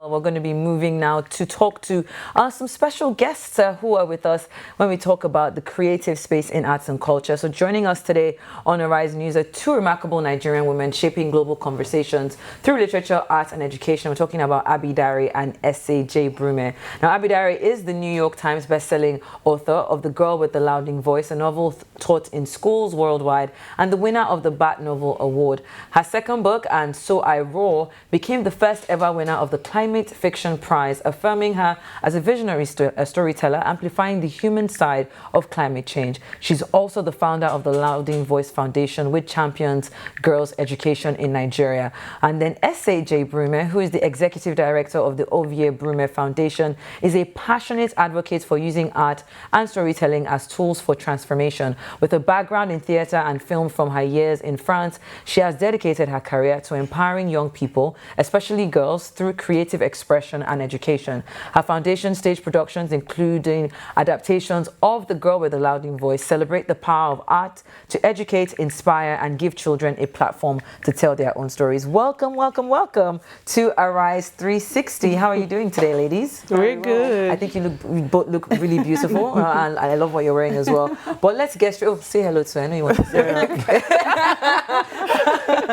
We're going to be moving now to talk to some special guests who are with us when we talk about the creative space in arts and culture. So joining us today on Arise News are two remarkable Nigerian women shaping global conversations through literature, art and education. We're talking about Abidare and S.A.J. Brume. Now, Abidare is the New York Times bestselling author of The Girl with the Louding Voice, a novel taught in schools worldwide, and the winner of the Bat Novel Award. Her second book, And So I Roar, became the first ever winner of the Climate Fiction Prize, affirming her as a visionary storyteller, amplifying the human side of climate change. She's also the founder of the Louding Voice Foundation, which champions girls' education in Nigeria. And then S.A.J. Brume, who is the executive director of the Ovie Brume Foundation, is a passionate advocate for using art and storytelling as tools for transformation. With a background in theatre and film from her years in France, she has dedicated her career to empowering young people, especially girls, through creative expression and education. Her foundation stage productions, including adaptations of The Girl with the Louding Voice, celebrate the power of art to educate, inspire, and give children a platform to tell their own stories. Welcome, welcome, welcome to Arise 360. How are you doing today, ladies? We're good. I think you both look really beautiful, and I love what you're wearing as well. But let's get straight. Oh, say hello to her. I know you want to say hello.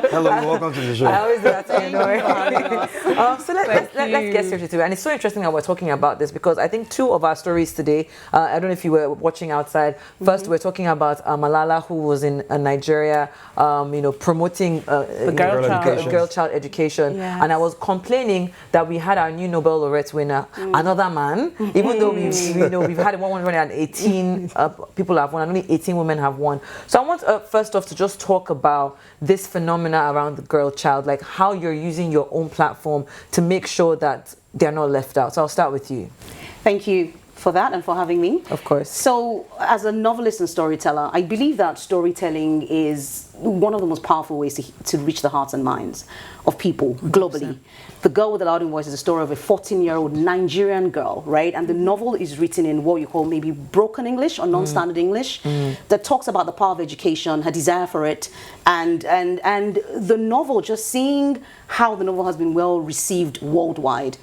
Hello, welcome to the show. I always do that to you. So let's get straight to it. And it's so interesting that we're talking about this because I think two of our stories today, I don't know if you were watching outside. First, we're talking about Malala, who was in Nigeria, promoting girl child education. Yes. And I was complaining that we had our new Nobel laureate winner, another man, even though we've had 118 people have won, and only 18 women have won. So I want first off to just talk about this phenomena around the girl child, like how you're using your own platform to make sure that they're not left out. So I'll start with you. Thank you for that and for having me. Of course. So as a novelist and storyteller, I believe that storytelling is one of the most powerful ways to reach the hearts and minds of people globally. 100%. The Girl with the Louding Voice is a story of a 14-year-old Nigerian girl, right? And the novel is written in what you call maybe broken English or non-standard English that talks about the power of education, her desire for it, and the novel, just seeing how the novel has been well received worldwide,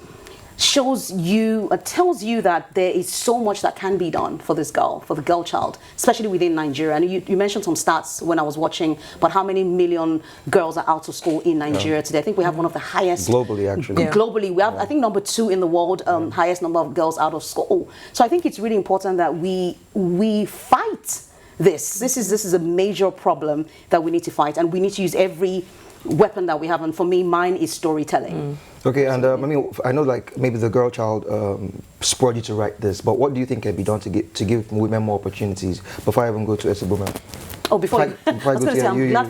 shows you, tells you that there is so much that can be done for this girl, for the girl child, especially within Nigeria. And you mentioned some stats when I was watching, but how many million girls are out of school in Nigeria today? I think we have one of the highest globally, actually. Globally, we have, I think, number 2 in the world, highest number of girls out of school. So I think it's really important that we fight this. This is a major problem that we need to fight, and we need to use every weapon that we have. And for me, mine is storytelling. Okay, and I know like maybe the girl child spurred you to write this, but what do you think can be done to give women more opportunities? Before I even go to S.A. Brume. Oh, before I was going to say, I'm glad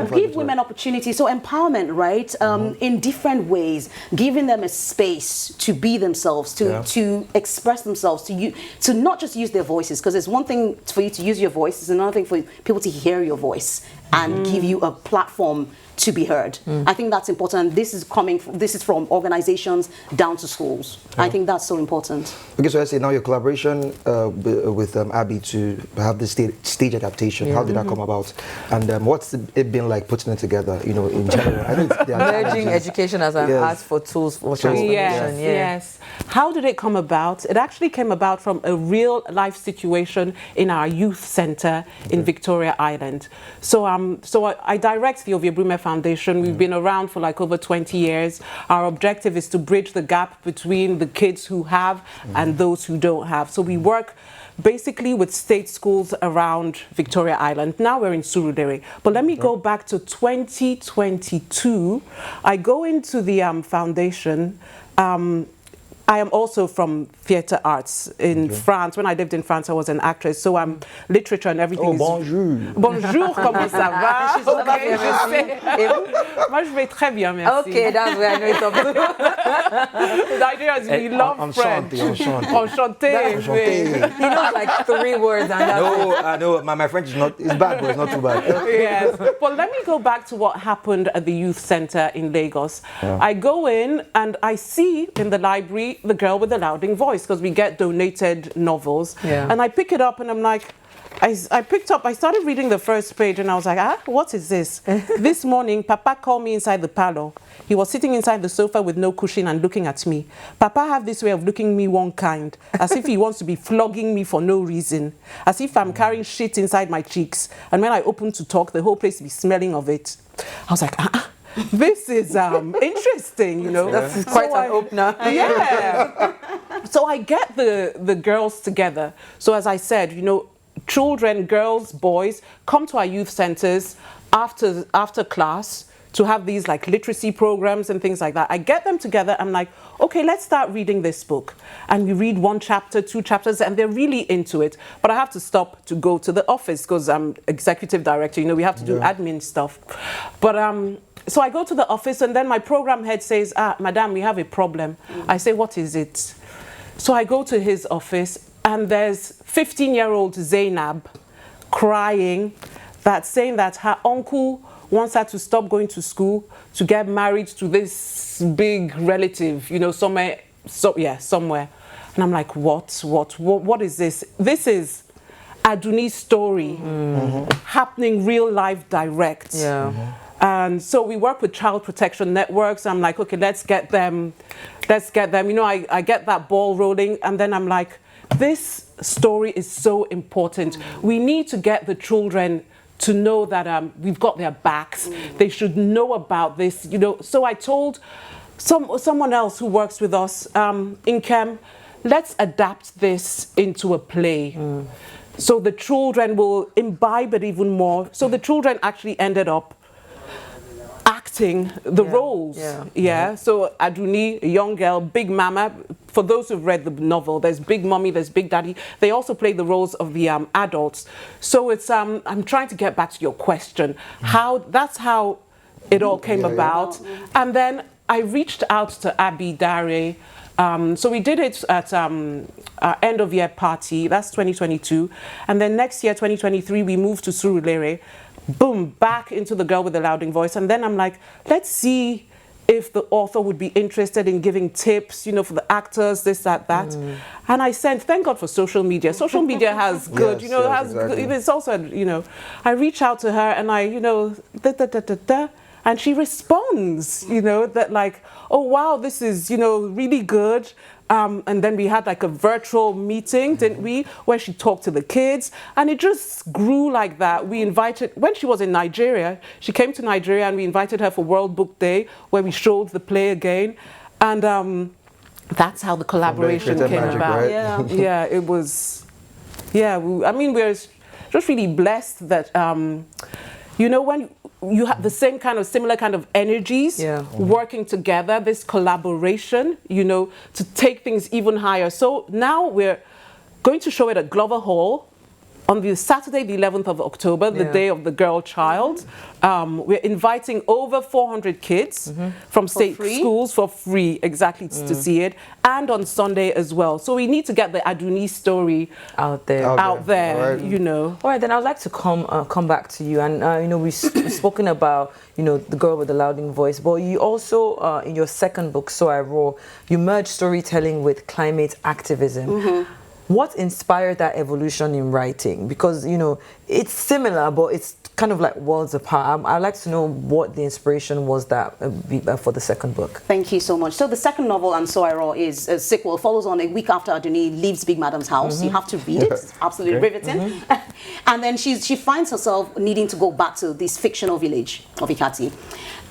for give women opportunities. So empowerment, right? In different ways, giving them a space to be themselves, to express themselves, to not just use their voices, because it's one thing for you to use your voice, it's another thing for people to hear your voice and give you a platform to be heard. I think that's important. This is from organizations down to schools. I think that's so important. Okay, so I say now your collaboration with Abby to have this stage adaptation. How did that come about? And what's it been like putting it together? In general, I think merging education as an art for tools for transformation. Yes. How did it come about? It actually came about from a real life situation in our youth center in Victoria Island. So I direct the Ovie Brume Foundation. We've been around for like over 20 years. Our objective is to bridge the gap between the kids who have and those who don't have. So we work basically with state schools around Victoria Island. Now we're in Surulere. But let me go back to 2022. I go into the foundation. I am also from theatre arts in France. When I lived in France, I was an actress. So I'm literature and everything. Oh, bonjour. Bonjour, comment ça va? Okay, je sais. Moi, je vais très bien, merci. Okay, that's where I know it's up to. The idea is we love French. Enchanté. He knows like 3 words. And I know. My French is bad, but it's not too bad. Yes. Well, let me go back to what happened at the youth center in Lagos. I go in and I see in the library The Girl with the Louding Voice, because we get donated novels. And I pick it up and I'm like, I started reading the first page and I was like, what is this? This morning, Papa called me inside the parlor. He was sitting inside the sofa with no cushion and looking at me. Papa have this way of looking at me one kind, as if he wants to be flogging me for no reason, as if I'm carrying shit inside my cheeks. And when I open to talk, the whole place be smelling of it. I was like, this is interesting, you know. That's quite an opener. Yeah. So I get the girls together. So as I said, you know, children, girls, boys, come to our youth centers after class to have these like literacy programs and things like that. I get them together. I'm like, okay, let's start reading this book. And we read 1 chapter, 2 chapters, and they're really into it. But I have to stop to go to the office because I'm executive director. You know, we have to do admin stuff. But so I go to the office, and then my program head says, Madam, we have a problem. I say, what is it? So I go to his office, and there's 15-year-old Zainab crying, saying that her uncle wants her to stop going to school to get married to this big relative, you know, somewhere. And I'm like, what is this? This is Aduni's story happening real life direct. Yeah. And so we work with child protection networks. I'm like, okay, let's get them. You know, I get that ball rolling, and then I'm like, this story is so important. We need to get the children to know that we've got their backs. They should know about this, you know. So I told someone else who works with us in Chem, let's adapt this into a play. So the children will imbibe it even more. So the children actually ended up acting the roles. So Aduni, a young girl, Big Mama. For those who've read the novel, there's Big Mommy, there's Big Daddy. They also play the roles of the adults. So it's I'm trying to get back to your question. That's how it all came about. And then I reached out to Abby Dare. So we did it at our end of year party. That's 2022. And then next year, 2023, we moved to Surulere. Boom, back into The Girl with the Louding Voice. And then I'm like, let's see if the author would be interested in giving tips, you know, for the actors, this, that. And I sent, thank God for social media. Social media has good, you know, it's also, you know, I reach out to her and I, you know, and she responds, you know, that like, oh, wow, this is, you know, really good. And then we had like a virtual meeting, didn't we, where she talked to the kids, and it just grew like that. We invited, when she was in Nigeria, she came to Nigeria and we invited her for World Book Day, where we showed the play again. And that's how the collaboration came about. Right? Yeah, it was, I mean, we're just really blessed that, you know, when you have the same kind of, similar kind of energies working together, this collaboration, you know, to take things even higher. So now we're going to show it at Glover Hall on the Saturday, the 11th of October, the day of the girl child. We're inviting over 400 kids from state schools for free, to see it, and on Sunday as well. So we need to get the Aduni story out there, right. You know. All right, then I'd like to come back to you. And, you know, we've spoken about, you know, The Girl with the Louding Voice, but you also, in your second book, So I Roar, you merged storytelling with climate activism. What inspired that evolution in writing? Because, you know, it's similar, but it's kind of like worlds apart. I'd like to know what the inspiration was that for the second book. Thank you so much. So the second novel, And So I Roar, is a sequel. It follows on a week after Aduni leaves Big Madam's house. You have to read it. It's absolutely riveting. And then she finds herself needing to go back to this fictional village of Ikati.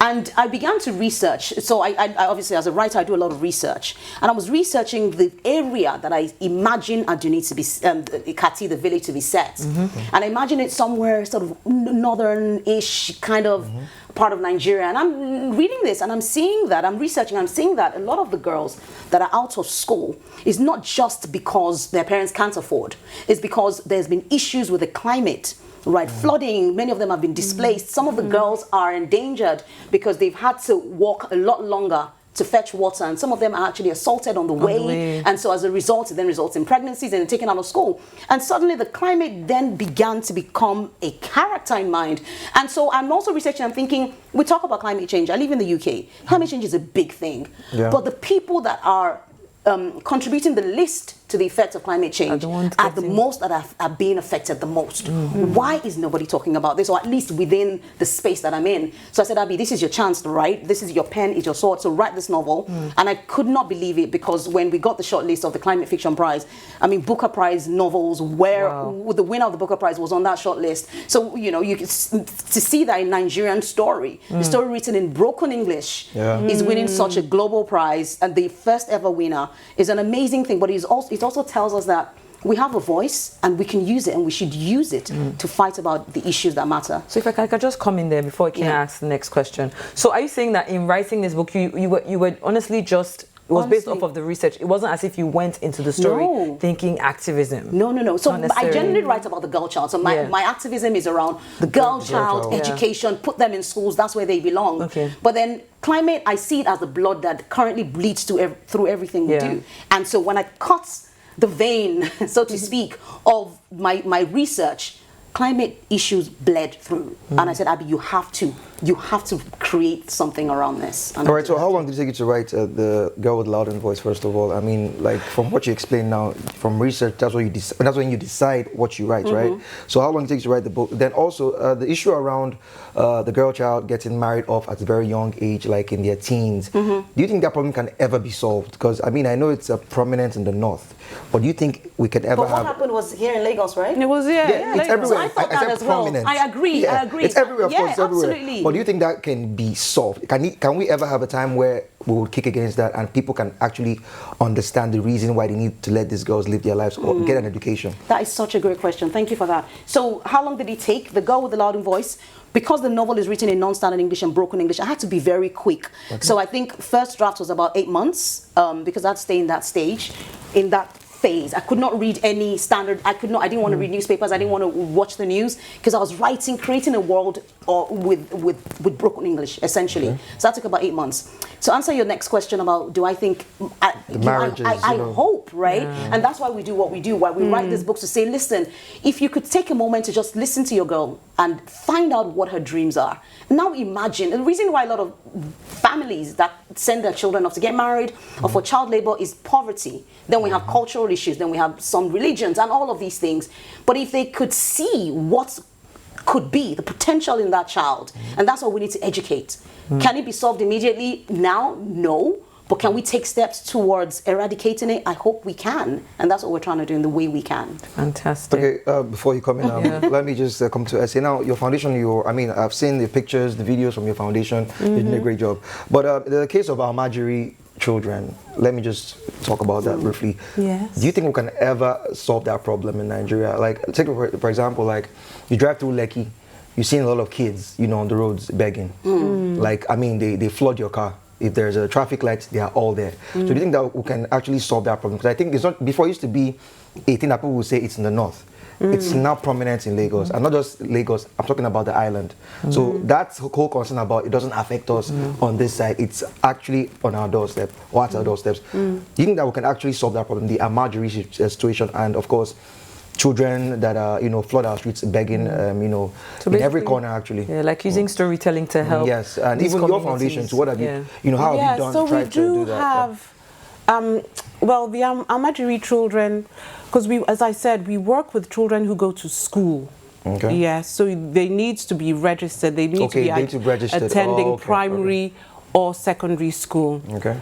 And I began to research. So I obviously, as a writer, I do a lot of research. And I was researching the area that I imagine Aduni to be, Ikati, the village, to be set. And I imagine it somewhere sort of northern-ish kind of part of Nigeria. And I'm reading this and I'm seeing that, I'm researching, I'm seeing that a lot of the girls that are out of school is not just because their parents can't afford. It's because there's been issues with the climate. Right, flooding, many of them have been displaced. Some of the girls are endangered because they've had to walk a lot longer to fetch water, and some of them are actually assaulted on the way. And so as a result, it then results in pregnancies and taken out of school. And suddenly the climate then began to become a character in mind. And so I'm also researching, I'm thinking, we talk about climate change. I live in the UK. Climate change is a big thing. But the people that are contributing the least to the effects of climate change are the most that are being affected the most. Why is nobody talking about this, or at least within the space that I'm in? So I said, Abby, this is your chance to write. This is your pen, is your sword. So write this novel. And I could not believe it, because when we got the shortlist of the Climate Fiction Prize, I mean, Booker Prize novels, where the winner of the Booker Prize was on that shortlist. So, you know, you can to see that a Nigerian story, the story written in broken English, is winning such a global prize, and the first ever winner is an amazing thing. But it also tells us that we have a voice and we can use it, and we should use it to fight about the issues that matter. So if I could just come in there before I can ask the next question. So are you saying that in writing this book, you were honestly just, it was based off of the research? It wasn't as if you went into the story thinking activism? No. So I generally write about the girl child. So my activism is around the girl child education, put them in schools, that's where they belong. But then climate, I see it as the blood that currently bleeds through everything we do. And so when I cut the vein, so to speak, of my research, climate issues bled through. And I said, Abby, you have to create something around this. And all right, so how long did it take you to write The Girl with Loud Voice, first of all? I mean, like, from what you explained now, from research, that's when you decide what you write, right? So how long did it take you to write the book? Then also, the issue around the girl child getting married off at a very young age, like in their teens, do you think that problem can ever be solved? Because, I mean, I know it's prominent in the north, but do you think we can ever But what happened was here in Lagos, right? It was, it's everywhere. So I thought that as well. Prominent. I agree. It's everywhere, of course, it's everywhere. Absolutely. But do you think that can be solved? Can we ever have a time where we will kick against that and people can actually understand the reason why they need to let these girls live their lives or get an education? That is such a great question. Thank you for that. So how long did it take? The Girl with the Loud Voice, because the novel is written in non-standard English and broken English, I had to be very quick. So I think first draft was about 8 months, because I'd stay in that stage, in that phase. I could not read any standard. I didn't want to read newspapers. I didn't want to watch the news, because I was creating a world with broken English, essentially. So that took about 8 months. To answer your next question about, do I think the marriages? I hope, right? And that's why we do what we do. Why we write these books, to say, listen, if you could take a moment to just listen to your girl and find out what her dreams are. Now imagine, the reason why a lot of families that send their children off to get married or for child labor is poverty. Then we have cultural issues, then we have some religions and all of these things. But if they could see what could be the potential in that child, and that's what we need to educate. Can it be solved immediately now? No. But can we take steps towards eradicating it? I hope we can. And that's what we're trying to do in the way we can. Fantastic. Okay, before you come in, let me just come to say now, your foundation, I've seen the pictures, the videos from your foundation. You're doing a great job. But the case of Almajiri children, let me just talk about that briefly. Yes. Do you think we can ever solve that problem in Nigeria? Like, take for example, like, you drive through Lekki, you've seen a lot of kids, on the roads begging. Like, I mean, they flood your car. If there's a traffic light, they are all there. So do you think that we can actually solve that problem? Because I think it's not, before it used to be a thing that people would say it's in the north. It's now prominent in Lagos, and not just Lagos, I'm talking about the island. So that's the whole concern about it doesn't affect us on this side. It's actually on our doorstep, or at our doorsteps. Do you think that we can actually solve that problem, the Almajiri situation, and of course, children that are, flood our streets begging, So in every corner actually. Yeah, like using storytelling to help. Yes, and even your foundation, so what have you, how have you done, so tried we do to do that? have, well, the Almajiri children, because as I said, we work with children who go to school. Okay. Yes, so they need to be registered. They need to be attending primary or secondary school. Okay.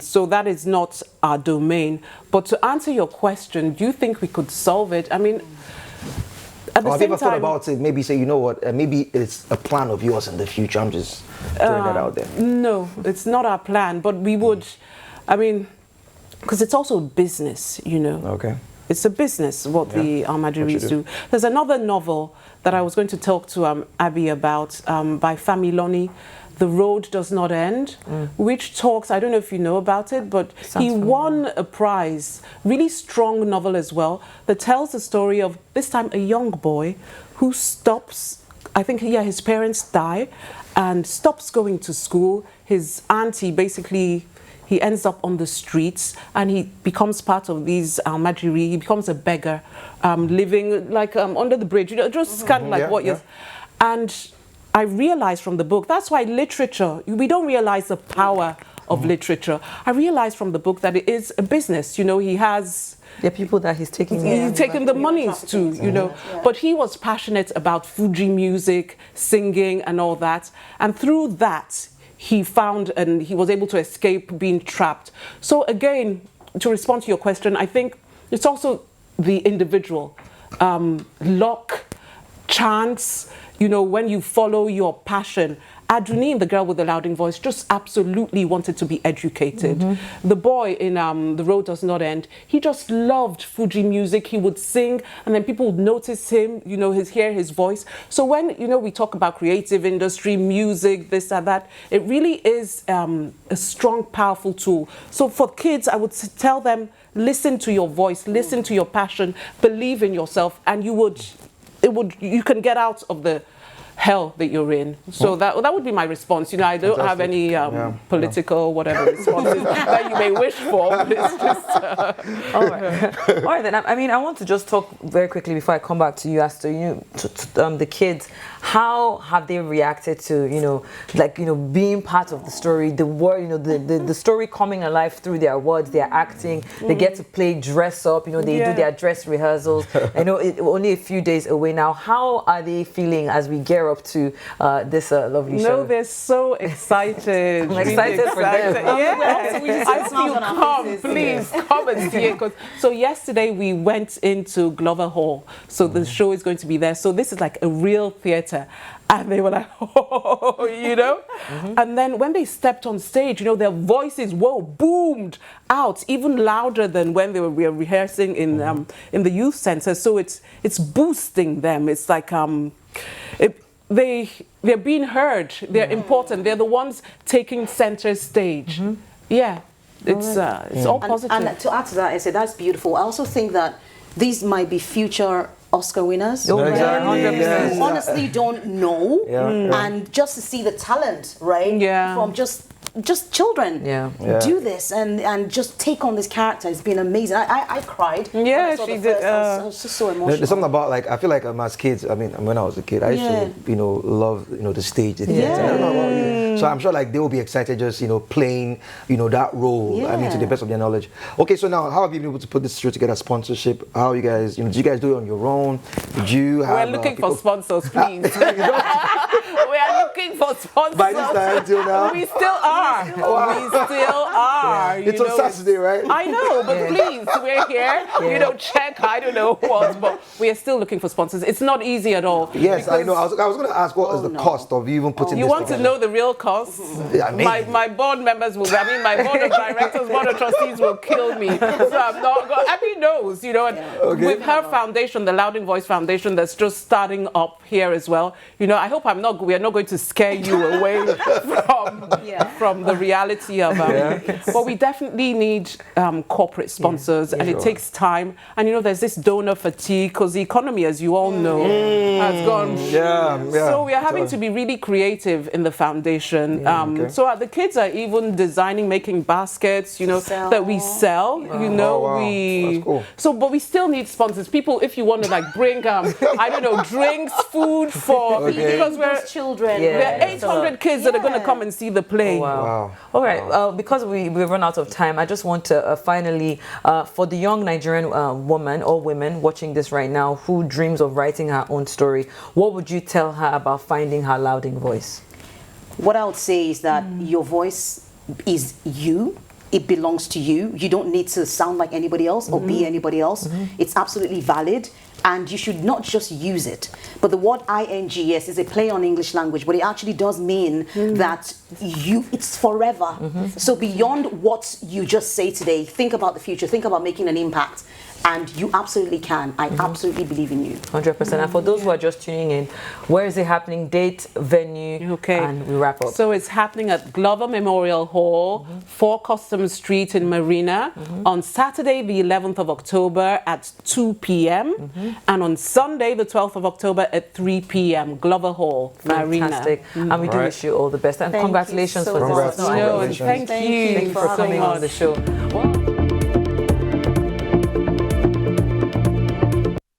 So that is not our domain. But to answer your question, do you think we could solve it? I mean, at the have same you ever time, thought about it? Maybe say, maybe it's a plan of yours in the future. I'm just throwing that out there. No, it's not our plan. But we would, I mean, because it's also business, Okay. It's a business, what the Almajiris do. There's another novel that I was going to talk to Abby about by Familoni, The Road Does Not End, which talks, I don't know if you know about it, but he won a prize, really strong novel as well, that tells the story of, this time, a young boy who stops, I think, his parents die, and stops going to school. His auntie basically, he ends up on the streets, and he becomes part of these Almajiri. He becomes a beggar, living like under the bridge, just kind of like what you're... And I realized from the book, that's why literature, we don't realize the power of literature. I realized from the book that it is a business. You know, he has... There are people that he's taking the monies to, you know. Yeah. But he was passionate about Fuji music, singing and all that. And through that, he found and he was able to escape being trapped. So again, to respond to your question, I think it's also the individual. Luck, chance, you know, when you follow your passion. Adrunine, the girl with the louding voice, just absolutely wanted to be educated. The boy in The Road Does Not End, he just loved Fuji music. He would sing and then people would notice him, you know, hear his voice. So when, you know, we talk about creative industry, music, this and that, it really is a strong, powerful tool. So for kids, I would tell them, listen to your voice, listen to your passion, believe in yourself, and you can get out of the hell that you're in. So that would be my response. You know, I don't have any political whatever responses that you may wish for, but it's just... All right then. I mean, I want to just talk very quickly before I come back to you, as to the kids. How have they reacted to, you know, like, you know, being part of the story, the word, you know, the story coming alive through their words, their acting. They get to play dress up, you know, they do their dress rehearsals. I know only a few days away now. How are they feeling as we gear up to this lovely show? No, they're so excited. I'm excited for them. Yes. I feel come, please come and see it. So yesterday we went into Glover Hall. So the show is going to be there. So this is like a real theatre. And they were like, oh, you know? And then when they stepped on stage, you know, their voices, boomed out even louder than when they were rehearsing in the youth center. So it's boosting them. It's like they're being heard. They're important. They're the ones taking center stage. Yeah, it's all positive. And to add to that, I said that's beautiful. I also think that these might be future Oscar winners. Exactly. You honestly don't know, and just to see the talent, right? From just children do this and just take on this character. It's been amazing. I cried. Yeah, she did. I was just so emotional. There's something about, like, I feel like as kids, I mean, when I was a kid, I used to, you know, love, you know, the stage, the theater. I don't know about you. So I'm sure, like, they will be excited just, you know, playing, you know, that role. I mean, to the best of their knowledge. Okay, so now, how have you been able to put this show together? Sponsorship? How you guys, you know, do you guys do it on your own? Did you have? We're looking for sponsors, please. We are looking for sponsors. By this time till now? We still are. We still are. It's on Saturday, right? I know, but please, we're here. You know, check, I don't know what, but we are still looking for sponsors. It's not easy at all. Yes, I know. I was going to ask, what is the cost of you even putting you this want together? to know the real cost? My board members will, my board of directors, board of trustees will kill me. So I'm not going, Abby knows, you know, and with her foundation, the Louding Voice Foundation, that's just starting up here as well. You know, I hope we are not going to scare you away from the reality of but we definitely need corporate sponsors, and it takes time. And you know, there's this donor fatigue because the economy, as you all know, has gone. So we are having to be really creative in the foundation. So the kids are even designing, making baskets, you know, that we sell. You know, That's cool. So, but we still need sponsors. People, if you want to like bring, I don't know, drinks, food for because we're children. There are 800 kids that are going to come and see the play. All right. Because we've run out of time, I just want to finally, for the young Nigerian woman or women watching this right now who dreams of writing her own story, what would you tell her about finding her louding voice? What I would say is that your voice is you. It belongs to you. You don't need to sound like anybody else or be anybody else. It's absolutely valid. And you should not just use it. But the word ing, yes, is a play on English language, but it actually does mean that it's forever. So beyond what you just say today, think about the future, think about making an impact. And you absolutely can. I absolutely believe in you. 100%. And for those who are just tuning in, where is it happening? Date, venue, and we wrap up. So it's happening at Glover Memorial Hall, 4 Customs Street in Marina, on Saturday, the 11th of October at 2 p.m. And on Sunday, the 12th of October at 3 p.m. Glover Hall, Marina. Fantastic. And we do wish you all the best. And congratulations for this. Congratulations. Thank you for coming on the show. Well,